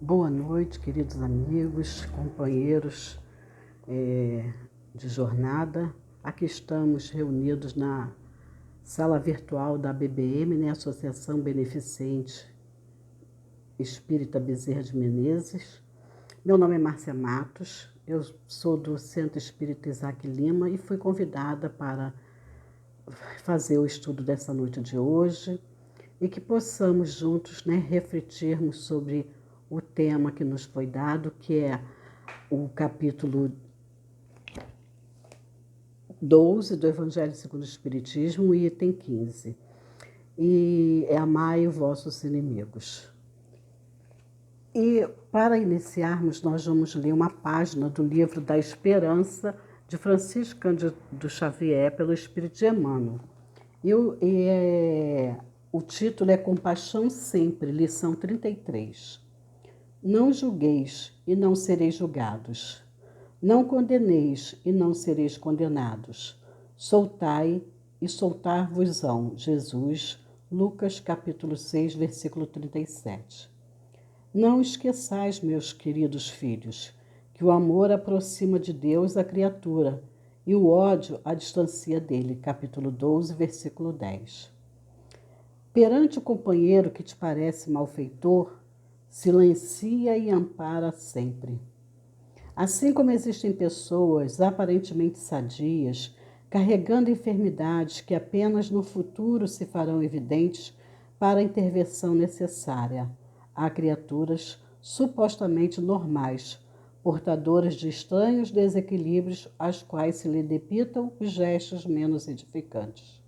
Boa noite, queridos amigos, companheiros de jornada. Aqui estamos reunidos na sala virtual da ABBM, né, Associação Beneficente Espírita Bezerra de Menezes. Meu nome é Márcia Matos, eu sou do Centro Espírita Isaac Lima e fui convidada para fazer o estudo dessa noite de hoje e que possamos juntos, né, refletirmos sobre o tema que nos foi dado, que é o capítulo 12 do Evangelho segundo o Espiritismo, item 15. E é amai os vossos inimigos. E para iniciarmos, nós vamos ler uma página do livro da Esperança, de Francisco Cândido Xavier, pelo Espírito de Emmanuel. O título é Compaixão Sempre, lição 33. Não julgueis e não sereis julgados. Não condeneis e não sereis condenados. Soltai e soltar-vos-ão. Jesus, Lucas capítulo 6, versículo 37. Não esqueçais, meus queridos filhos, que o amor aproxima de Deus a criatura e o ódio a distancia dele. Capítulo 12, versículo 10. Perante o companheiro que te parece malfeitor, silencia e ampara sempre. Assim como existem pessoas aparentemente sadias, carregando enfermidades que apenas no futuro se farão evidentes para a intervenção necessária, há criaturas supostamente normais, portadoras de estranhos desequilíbrios às quais se lhe depitam os gestos menos edificantes.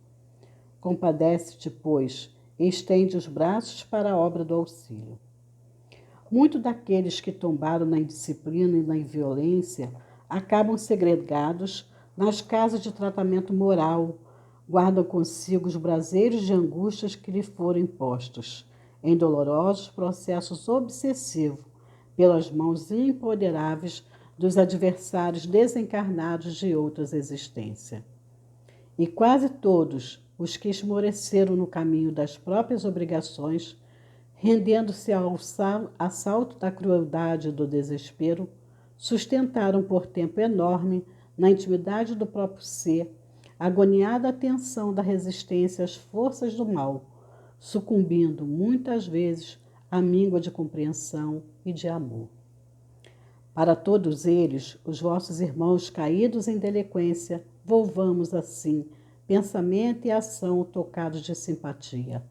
Compadece-te, pois, e estende os braços para a obra do auxílio. Muitos daqueles que tombaram na indisciplina e na inviolência acabam segregados nas casas de tratamento moral, guardam consigo os braseiros de angústias que lhe foram impostos, em dolorosos processos obsessivos, pelas mãos imponderáveis dos adversários desencarnados de outras existências. E quase todos os que esmoreceram no caminho das próprias obrigações, rendendo-se ao assalto da crueldade e do desespero, sustentaram por tempo enorme, na intimidade do próprio ser, a agoniada tensão da resistência às forças do mal, sucumbindo muitas vezes à míngua de compreensão e de amor. Para todos eles, os vossos irmãos caídos em delinquência, volvamos assim, pensamento e ação tocados de simpatia,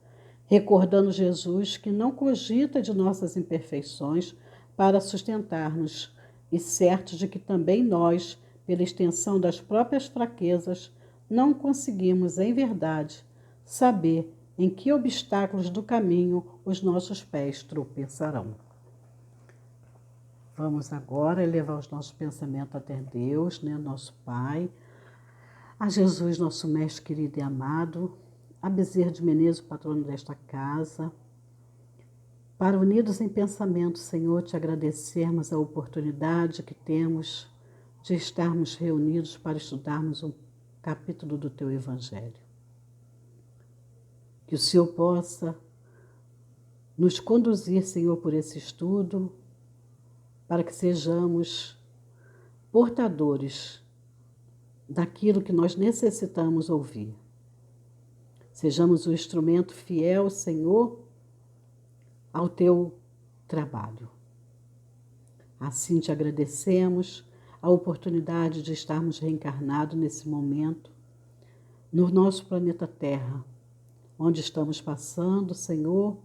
recordando Jesus que não cogita de nossas imperfeições para sustentar-nos e certos de que também nós, pela extensão das próprias fraquezas, não conseguimos, em verdade, saber em que obstáculos do caminho os nossos pés tropeçarão. Vamos agora elevar os nossos pensamentos até Deus, né, nosso Pai, a Jesus, nosso Mestre querido e amado, a Bezerra de Menezes, o patrono desta casa, para unidos em pensamento, Senhor, te agradecermos a oportunidade que temos de estarmos reunidos para estudarmos um capítulo do Teu Evangelho. Que o Senhor possa nos conduzir, Senhor, por esse estudo, para que sejamos portadores daquilo que nós necessitamos ouvir. Sejamos o instrumento fiel, Senhor, ao Teu trabalho. Assim te agradecemos a oportunidade de estarmos reencarnados nesse momento, no nosso planeta Terra, onde estamos passando, Senhor,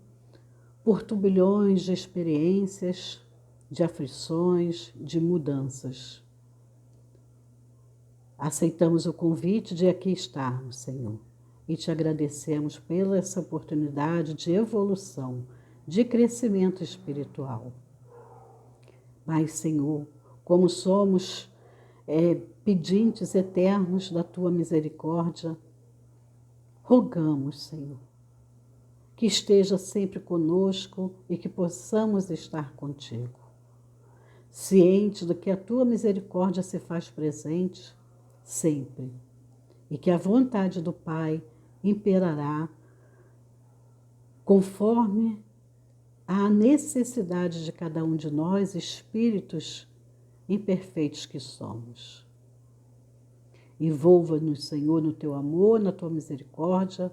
por turbilhões de experiências, de aflições, de mudanças. Aceitamos o convite de aqui estarmos, Senhor, e te agradecemos pela essa oportunidade de evolução, de crescimento espiritual. Mas, Senhor, como somos pedintes eternos da Tua misericórdia, rogamos, Senhor, que esteja sempre conosco e que possamos estar contigo. Ciente de que a Tua misericórdia se faz presente sempre e que a vontade do Pai imperará conforme à necessidade de cada um de nós, espíritos imperfeitos que somos. Envolva-nos, Senhor, no teu amor, na tua misericórdia,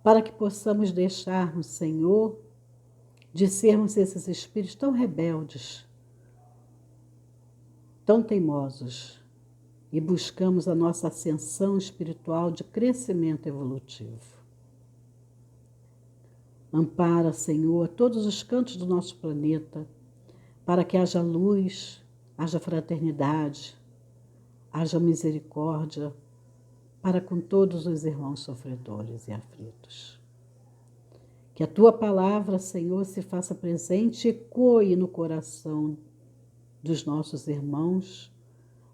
para que possamos deixarmos, Senhor, de sermos esses espíritos tão rebeldes, tão teimosos, e buscamos a nossa ascensão espiritual de crescimento evolutivo. Ampara, Senhor, todos os cantos do nosso planeta, para que haja luz, haja fraternidade, haja misericórdia para com todos os irmãos sofredores e aflitos. Que a tua palavra, Senhor, se faça presente e ecoe no coração dos nossos irmãos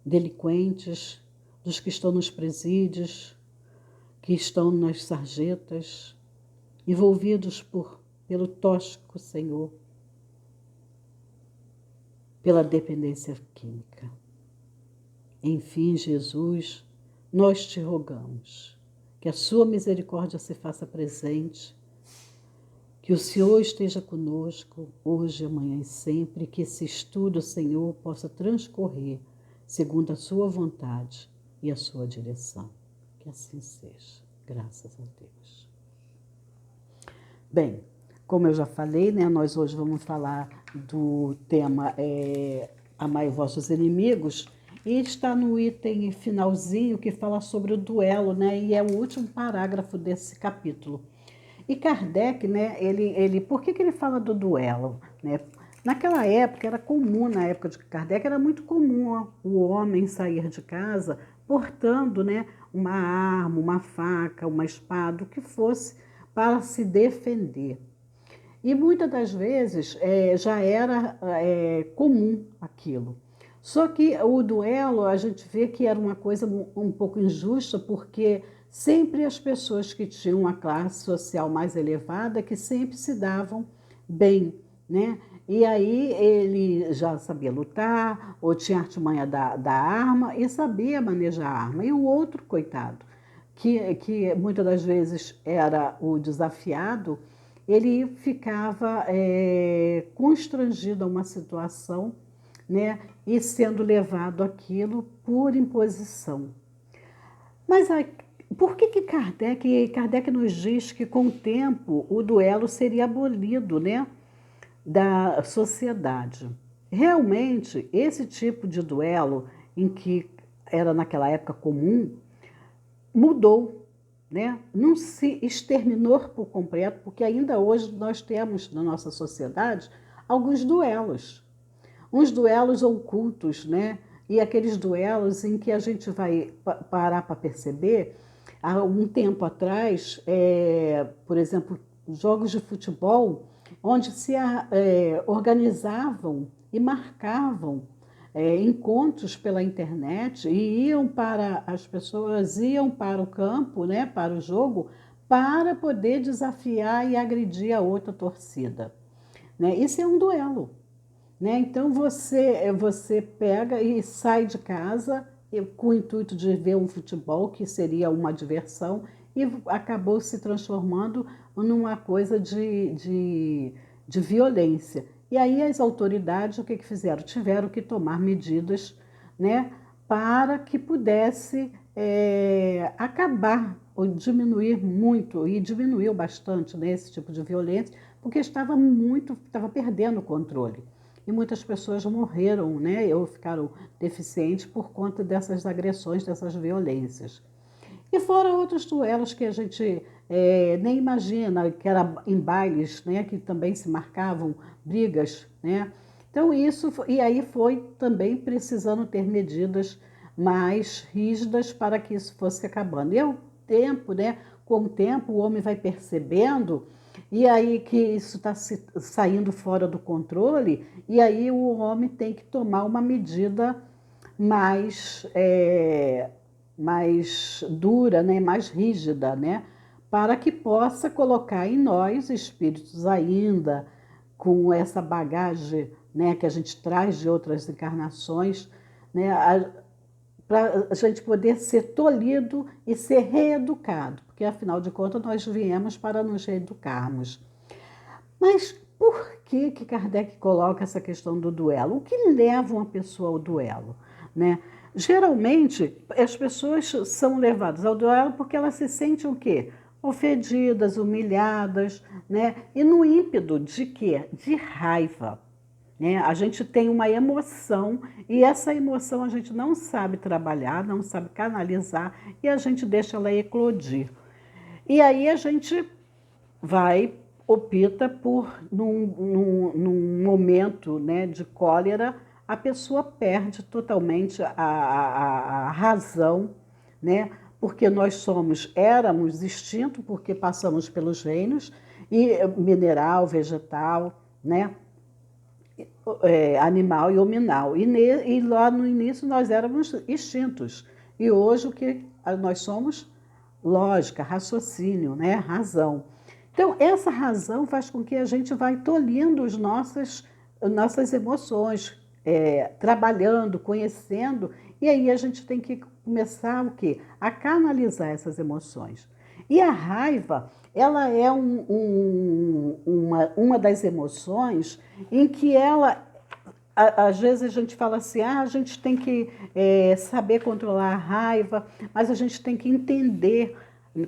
delinquentes, dos que estão nos presídios, que estão nas sarjetas, envolvidos pelo tóxico, Senhor, pela dependência química. Enfim, Jesus, nós te rogamos que a sua misericórdia se faça presente, que o Senhor esteja conosco hoje, amanhã e sempre, que esse estudo, Senhor, possa transcorrer segundo a sua vontade e a sua direção. Que assim seja. Graças a Deus. Bem, como eu já falei, né, nós hoje vamos falar do tema Amai vossos inimigos, e está no item finalzinho que fala sobre o duelo, né, e é o último parágrafo desse capítulo. E Kardec, né, por que ele fala do duelo? Né? Naquela época, era comum, na época de Kardec, era muito comum o homem sair de casa portando, né, uma arma, uma faca, uma espada, o que fosse, para se defender. E muitas das vezes já era comum aquilo. Só que o duelo, a gente vê que era uma coisa um pouco injusta, porque sempre as pessoas que tinham uma classe social mais elevada, que sempre se davam bem, né? E aí ele já sabia lutar, ou tinha artimanha da arma, e sabia manejar a arma. E o outro, coitado, que muitas das vezes era o desafiado, ele ficava constrangido a uma situação, né, e sendo levado àquilo por imposição. Mas por que Kardec nos diz que com o tempo o duelo seria abolido, né, da sociedade? Realmente, esse tipo de duelo, em que era naquela época comum, mudou, né? Não se exterminou por completo, porque ainda hoje nós temos na nossa sociedade alguns duelos. Uns duelos ocultos, né? E aqueles duelos em que a gente vai parar para perceber, há um tempo atrás, por exemplo, jogos de futebol, onde se organizavam e marcavam encontros pela internet e as pessoas iam para o campo, né, para o jogo, para poder desafiar e agredir a outra torcida. Né? Isso é um duelo. Né? Então você pega e sai de casa com o intuito de ver um futebol, que seria uma diversão, e acabou se transformando numa coisa de violência. E aí as autoridades, o que fizeram? Tiveram que tomar medidas, né, para que pudesse acabar ou diminuir muito, e diminuiu bastante, né, esse tipo de violência, porque estava perdendo o controle. E muitas pessoas morreram, né, ou ficaram deficientes por conta dessas agressões, dessas violências. E fora outros duelos que a gente nem imagina, que era em bailes, né, que também se marcavam brigas, né? Então e aí foi também precisando ter medidas mais rígidas para que isso fosse acabando. E ao tempo, né, com o tempo o homem vai percebendo, e aí que isso está saindo fora do controle, e aí o homem tem que tomar uma medida mais dura, né, mais rígida, né, para que possa colocar em nós, espíritos ainda com essa bagagem, né, que a gente traz de outras encarnações, né, para a gente poder ser tolhido e ser reeducado, porque afinal de contas nós viemos para nos reeducarmos. Mas por que Kardec coloca essa questão do duelo? O que leva uma pessoa ao duelo, né? Geralmente, as pessoas são levadas ao duelo porque elas se sentem o quê? Ofendidas, humilhadas, né? E no ímpeto de quê? De raiva, né? A gente tem uma emoção e essa emoção a gente não sabe trabalhar, não sabe canalizar e a gente deixa ela eclodir. E aí a gente opta por, num momento, né, de cólera, a pessoa perde totalmente a razão, né? Porque nós éramos extintos, porque passamos pelos reinos, e mineral, vegetal, né? Animal e hominal. E lá no início nós éramos extintos. E hoje o que nós somos? Lógica, raciocínio, né? Razão. Então, essa razão faz com que a gente vai tolhindo nossas emoções, trabalhando, conhecendo, e aí a gente tem que começar o quê? A canalizar essas emoções. E a raiva, ela é uma das emoções em que às vezes a gente fala assim, a gente tem que saber controlar a raiva, mas a gente tem que entender.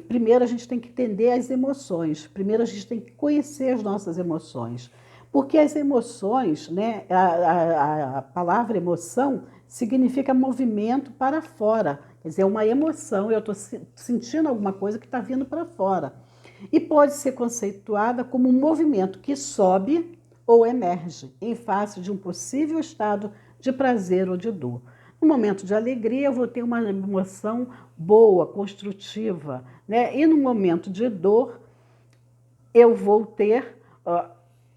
Primeiro a gente tem que entender as emoções, primeiro a gente tem que conhecer as nossas emoções. Porque as emoções, né, a palavra emoção significa movimento para fora. Quer dizer, é uma emoção, eu estou sentindo alguma coisa que está vindo para fora. E pode ser conceituada como um movimento que sobe ou emerge em face de um possível estado de prazer ou de dor. No momento de alegria, eu vou ter uma emoção boa, construtiva, né? E no momento de dor, eu vou ter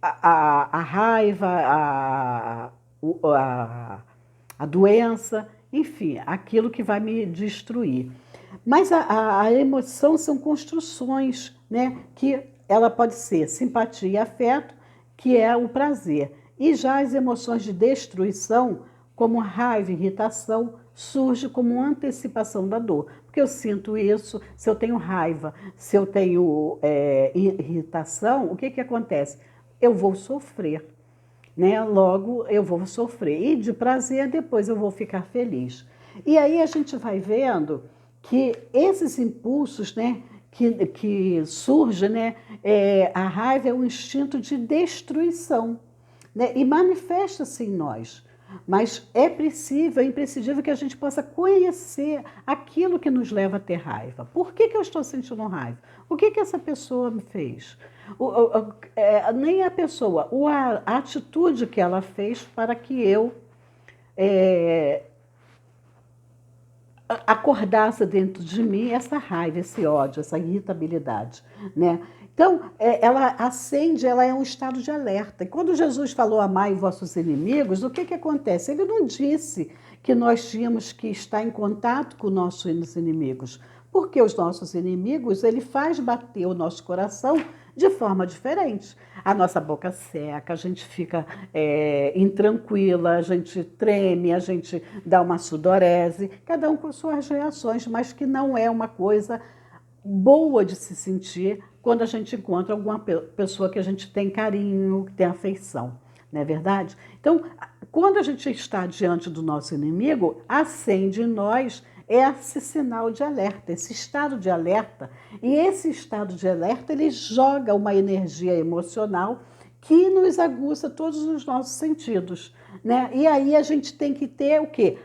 a raiva, a doença, enfim, aquilo que vai me destruir. Mas a emoção são construções, né? Que ela pode ser simpatia e afeto, que é o prazer. E já as emoções de destruição, como raiva e irritação, surge como uma antecipação da dor. Porque eu sinto isso, se eu tenho raiva, se eu tenho irritação, o que acontece? Eu vou sofrer, né? Logo eu vou sofrer. E de prazer, depois eu vou ficar feliz. E aí a gente vai vendo que esses impulsos, né, que surgem, né, a raiva é um instinto de destruição, né, e manifesta-se em nós. Mas é imprescindível que a gente possa conhecer aquilo que nos leva a ter raiva. Por que eu estou sentindo raiva? O que essa pessoa me fez? Nem a pessoa, a atitude que ela fez para que eu acordasse dentro de mim essa raiva, esse ódio, essa irritabilidade, né? Então, ela acende, ela é um estado de alerta. E quando Jesus falou amai vossos inimigos, o que acontece? Ele não disse que nós tínhamos que estar em contato com nossos inimigos, porque os nossos inimigos, ele faz bater o nosso coração de forma diferente. A nossa boca seca, a gente fica intranquila, a gente treme, a gente dá uma sudorese, cada um com suas reações, mas que não é uma coisa boa de se sentir quando a gente encontra alguma pessoa que a gente tem carinho, que tem afeição, não é verdade? Então, quando a gente está diante do nosso inimigo, acende em nós esse sinal de alerta, esse estado de alerta. E esse estado de alerta, ele joga uma energia emocional que nos aguça todos os nossos sentidos, né? E aí a gente tem que ter o quê?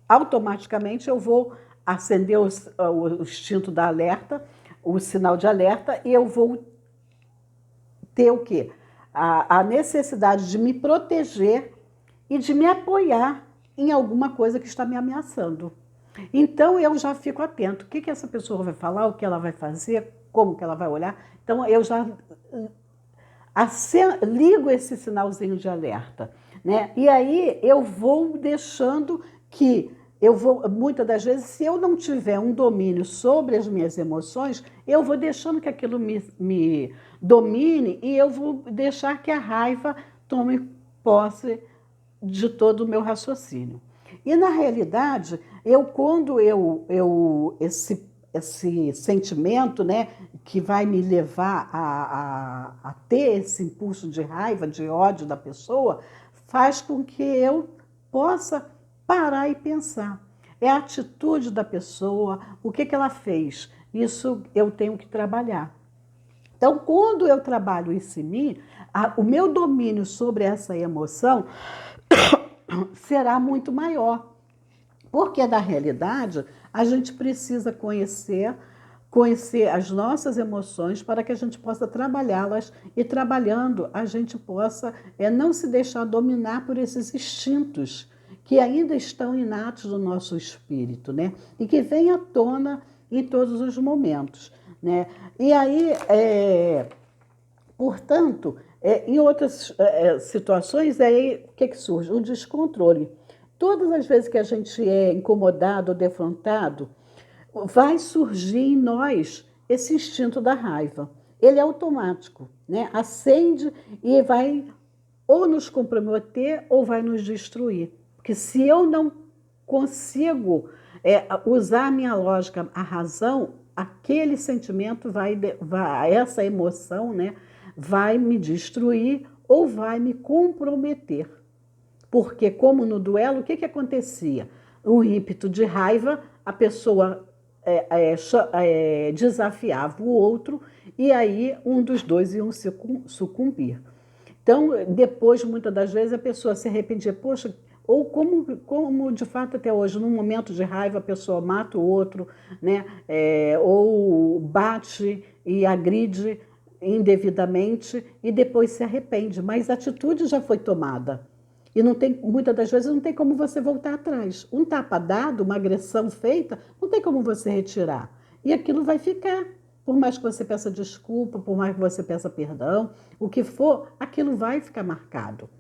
Automaticamente eu vou acender o instinto da alerta, o sinal de alerta, e eu vou ter o quê? A necessidade de me proteger e de me apoiar em alguma coisa que está me ameaçando. Então eu já fico atento. O que essa pessoa vai falar, o que ela vai fazer, como que ela vai olhar. Então eu já ligo esse sinalzinho de alerta, né? E aí eu vou deixando que muitas das vezes, se eu não tiver um domínio sobre as minhas emoções, eu vou deixando que aquilo me domine e eu vou deixar que a raiva tome posse de todo o meu raciocínio. E na realidade, quando esse sentimento, né, que vai me levar a ter esse impulso de raiva, de ódio da pessoa, faz com que eu possa parar e pensar. É a atitude da pessoa, o que ela fez. Isso eu tenho que trabalhar. Então, quando eu trabalho isso em mim, o meu domínio sobre essa emoção será muito maior. Porque, na realidade, a gente precisa conhecer as nossas emoções para que a gente possa trabalhá-las e, trabalhando, a gente possa não se deixar dominar por esses instintos que ainda estão inatos no nosso espírito, né? E que vêm à tona em todos os momentos, né? E aí, portanto, em outras situações, aí o que surge? O descontrole. Todas as vezes que a gente é incomodado ou defrontado, vai surgir em nós esse instinto da raiva. Ele é automático, né? Acende e vai ou nos comprometer ou vai nos destruir. Porque se eu não consigo usar a minha lógica, a razão, aquele sentimento essa emoção, né, vai me destruir ou vai me comprometer. Porque, como no duelo, o que acontecia? O ímpeto de raiva, a pessoa desafiava o outro e aí um dos dois iam sucumbir. Então, depois, muitas das vezes, a pessoa se arrependia. Poxa, ou como de fato até hoje, num momento de raiva, a pessoa mata o outro, né? Ou bate e agride indevidamente e depois se arrepende. Mas a atitude já foi tomada. E não tem, muitas das vezes não tem como você voltar atrás. Um tapa dado, uma agressão feita, não tem como você retirar. E aquilo vai ficar. Por mais que você peça desculpa, por mais que você peça perdão, o que for, aquilo vai ficar marcado,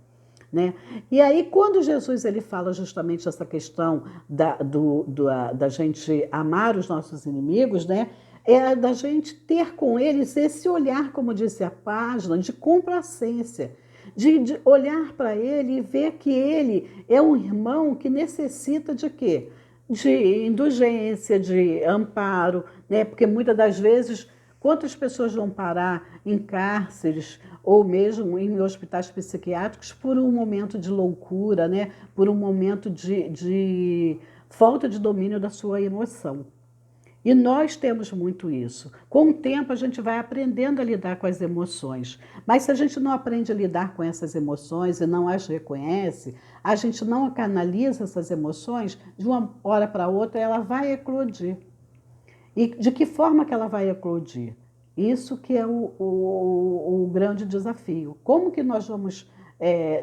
né? E aí, quando Jesus ele fala justamente essa questão da gente amar os nossos inimigos, né? É da gente ter com eles esse olhar, como disse a página, de complacência, de olhar para ele e ver que ele é um irmão que necessita de quê? De indulgência, de amparo, né? Porque muitas das vezes, quantas pessoas vão parar em cárceres ou mesmo em hospitais psiquiátricos por um momento de loucura, né? Por um momento de falta de domínio da sua emoção. E nós temos muito isso. Com o tempo, a gente vai aprendendo a lidar com as emoções. Mas se a gente não aprende a lidar com essas emoções e não as reconhece, a gente não canaliza essas emoções, de uma hora para outra, ela vai eclodir. E de que forma que ela vai eclodir? Isso que é o grande desafio. Como que nós vamos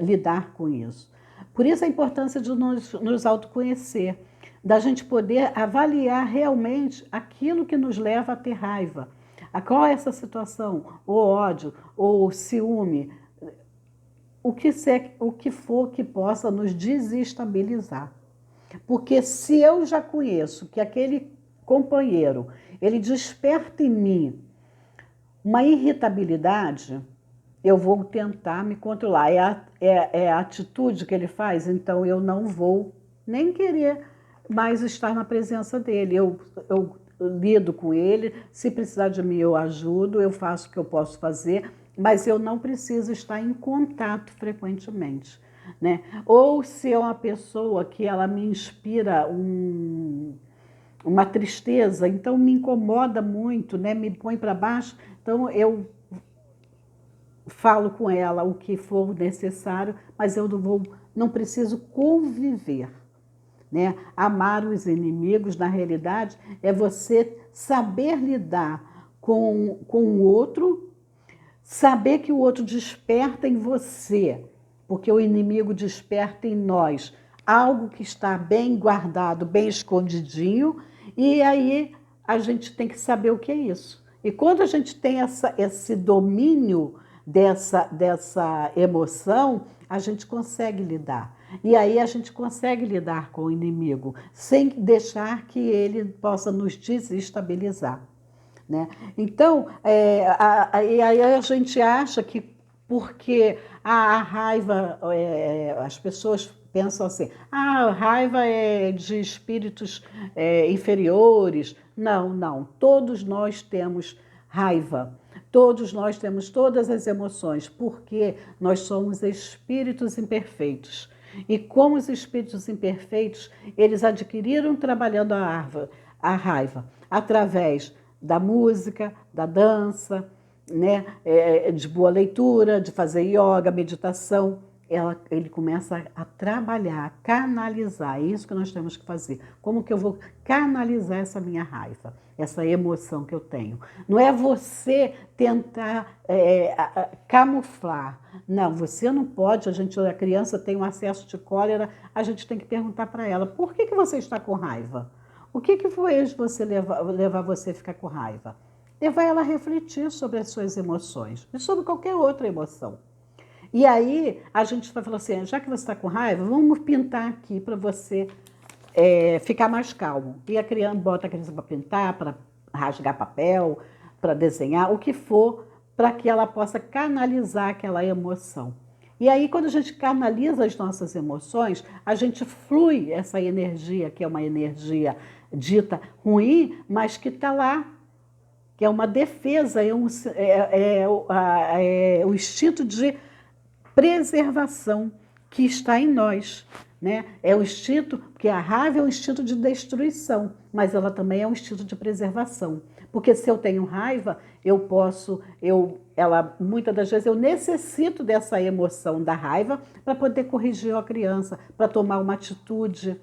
lidar com isso? Por isso a importância de nos autoconhecer, da gente poder avaliar realmente aquilo que nos leva a ter raiva. Qual é essa situação? O ódio, ou o ciúme, o que for que possa nos desestabilizar. Porque se eu já conheço que aquele companheiro, ele desperta em mim uma irritabilidade, eu vou tentar me controlar. É a atitude que ele faz, então eu não vou nem querer mais estar na presença dele. Eu lido com ele, se precisar de mim eu ajudo, eu faço o que eu posso fazer, mas eu não preciso estar em contato frequentemente, né? Ou se é uma pessoa que ela me inspira uma tristeza, então me incomoda muito, né? Me põe para baixo, então eu falo com ela o que for necessário, mas eu não preciso conviver, né? Amar os inimigos, na realidade, é você saber lidar com o outro, saber que o outro desperta em você, porque o inimigo desperta em nós algo que está bem guardado, bem escondidinho, e aí a gente tem que saber o que é isso. E quando a gente tem esse domínio dessa emoção, a gente consegue lidar. E aí a gente consegue lidar com o inimigo, sem deixar que ele possa nos desestabilizar, né? Então, aí a gente acha que porque a raiva, as pessoas pensam assim, a raiva é de espíritos inferiores. Não, todos nós temos raiva. Todos nós temos todas as emoções, porque nós somos espíritos imperfeitos. E como os espíritos imperfeitos, eles adquiriram trabalhando a raiva através da música, da dança, né, de boa leitura, de fazer yoga, meditação. Ele começa a trabalhar, a canalizar. É isso que nós temos que fazer. Como que eu vou canalizar essa minha raiva, essa emoção que eu tenho? Não é você tentar camuflar. Não, você não pode. A criança tem um acesso de cólera, a gente tem que perguntar para ela: por que você está com raiva? O que foi você levar você a ficar com raiva? Levar ela a refletir sobre as suas emoções e sobre qualquer outra emoção. E aí a gente vai falar assim: já que você está com raiva, vamos pintar aqui para você ficar mais calmo. E a criança bota a criança para pintar, para rasgar papel, para desenhar, o que for, para que ela possa canalizar aquela emoção. E aí, quando a gente canaliza as nossas emoções, a gente flui essa energia, que é uma energia dita ruim, mas que está lá, que é uma defesa, o instinto de preservação que está em nós, né? É o instinto, porque a raiva é um instinto de destruição, mas ela também é um instinto de preservação. Porque se eu tenho raiva, muitas das vezes eu necessito dessa emoção da raiva para poder corrigir a criança, para tomar uma atitude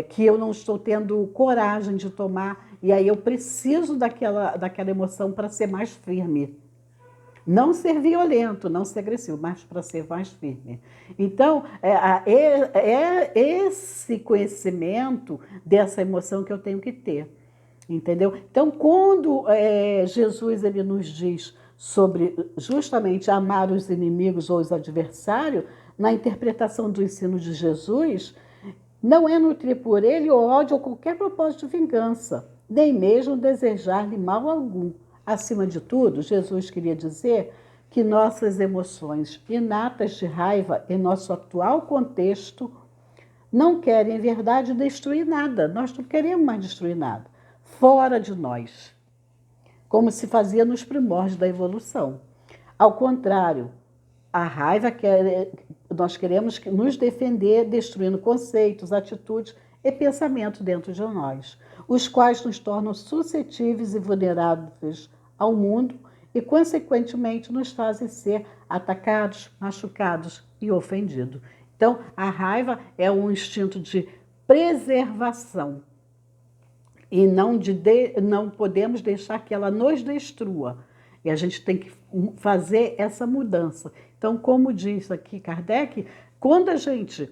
que eu não estou tendo coragem de tomar, e aí eu preciso daquela emoção para ser mais firme. Não ser violento, não ser agressivo, mas para ser mais firme. Então, esse conhecimento dessa emoção que eu tenho que ter, entendeu? Então, quando Jesus ele nos diz sobre justamente amar os inimigos ou os adversários, na interpretação do ensino de Jesus, não é nutrir por ele o ódio ou qualquer propósito de vingança, nem mesmo desejar-lhe mal algum. Acima de tudo, Jesus queria dizer que nossas emoções inatas de raiva, em nosso atual contexto, não querem, em verdade, destruir nada. Nós não queremos mais destruir nada. Fora de nós. Como se fazia nos primórdios da evolução. Ao contrário, a raiva nós queremos nos defender destruindo conceitos, atitudes e pensamentos dentro de nós, os quais nos tornam suscetíveis e vulneráveis ao mundo e, consequentemente, nos fazem ser atacados, machucados e ofendidos. Então, a raiva é um instinto de preservação e não podemos deixar que ela nos destrua. E a gente tem que fazer essa mudança. Então, como diz aqui Kardec, quando a gente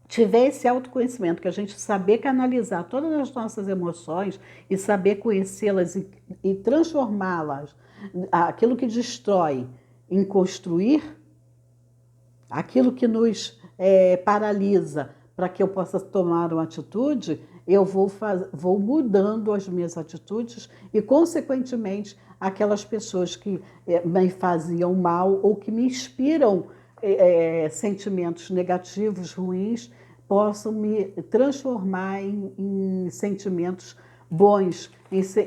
tiver esse autoconhecimento, que a gente saber canalizar todas as nossas emoções e saber conhecê-las e transformá-las, aquilo que destrói, em construir, aquilo que nos paralisa, para que eu possa tomar uma atitude, eu vou mudando as minhas atitudes e, consequentemente, aquelas pessoas que me faziam mal ou que me inspiram sentimentos negativos, ruins, possam me transformar em sentimentos bons,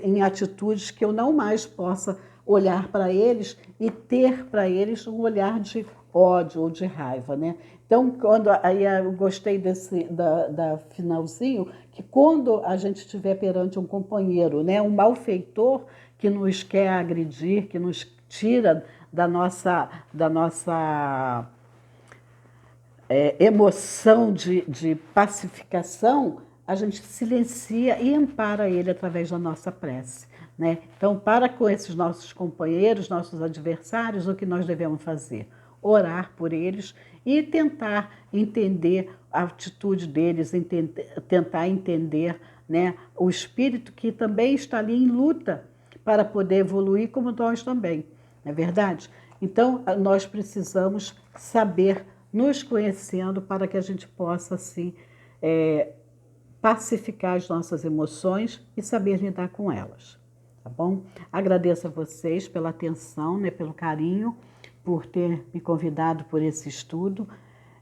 em atitudes que eu não mais possa olhar para eles e ter para eles um olhar de ódio ou de raiva, né? Então, aí eu gostei da finalzinho, que quando a gente estiver perante um companheiro, né, um malfeitor que nos quer agredir, que nos tira da nossa emoção de pacificação, a gente silencia e ampara ele através da nossa prece, né? Então, para com esses nossos companheiros, nossos adversários, o que nós devemos fazer? Orar por eles e tentar entender a atitude deles, tentar entender, né, o espírito que também está ali em luta para poder evoluir como nós também, não é verdade? Então, nós precisamos saber, nos conhecendo, para que a gente possa, assim, pacificar as nossas emoções e saber lidar com elas, tá bom? Agradeço a vocês pela atenção, né, pelo carinho, por ter me convidado por esse estudo.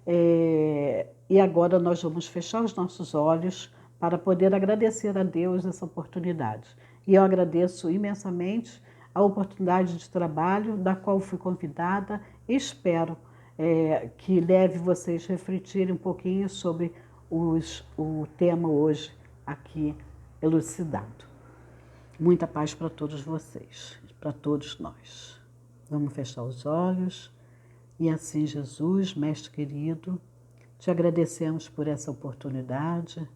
E agora nós vamos fechar os nossos olhos para poder agradecer a Deus essa oportunidade. E eu agradeço imensamente a oportunidade de trabalho da qual fui convidada. Espero que leve vocês a refletirem um pouquinho sobre o tema hoje aqui elucidado. Muita paz para todos vocês, para todos nós. Vamos fechar os olhos e assim, Jesus, Mestre querido, te agradecemos por essa oportunidade.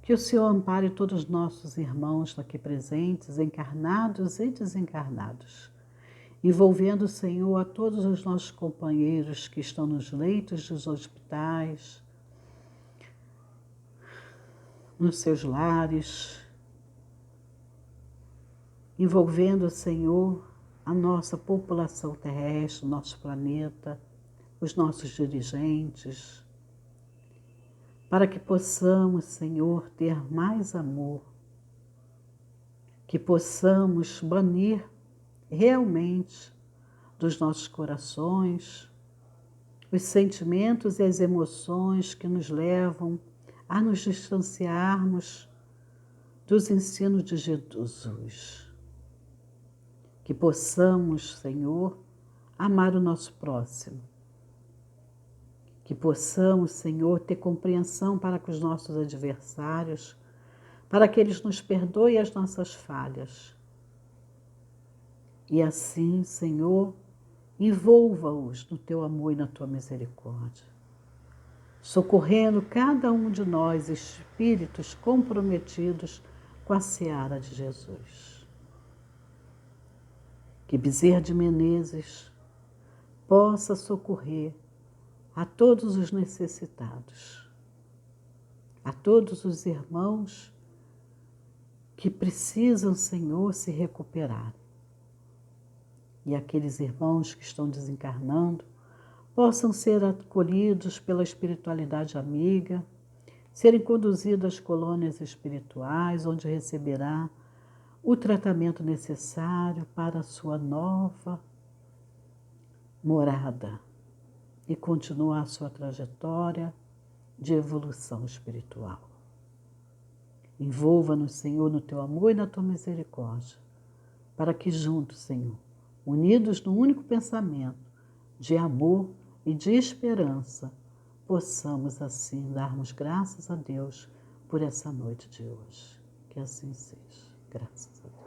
Que o Senhor ampare todos os nossos irmãos aqui presentes, encarnados e desencarnados, envolvendo, Senhor, a todos os nossos companheiros que estão nos leitos dos hospitais, nos seus lares, envolvendo, Senhor, a nossa população terrestre, o nosso planeta, os nossos dirigentes, para que possamos, Senhor, ter mais amor, que possamos banir realmente dos nossos corações os sentimentos e as emoções que nos levam a nos distanciarmos dos ensinos de Jesus. Que possamos, Senhor, amar o nosso próximo. Que possamos, Senhor, ter compreensão para com os nossos adversários, para que eles nos perdoem as nossas falhas. E assim, Senhor, envolva-os no teu amor e na tua misericórdia, socorrendo cada um de nós, espíritos comprometidos com a seara de Jesus. Que Bezerra de Menezes possa socorrer a todos os necessitados, a todos os irmãos que precisam, Senhor, se recuperar. E aqueles irmãos que estão desencarnando possam ser acolhidos pela espiritualidade amiga, serem conduzidos às colônias espirituais, onde receberá o tratamento necessário para a sua nova morada e continuar a sua trajetória de evolução espiritual. Envolva-nos, Senhor, no teu amor e na tua misericórdia, para que juntos, Senhor, unidos num único pensamento de amor e de esperança, possamos assim darmos graças a Deus por essa noite de hoje. Que assim seja. Graças a Deus.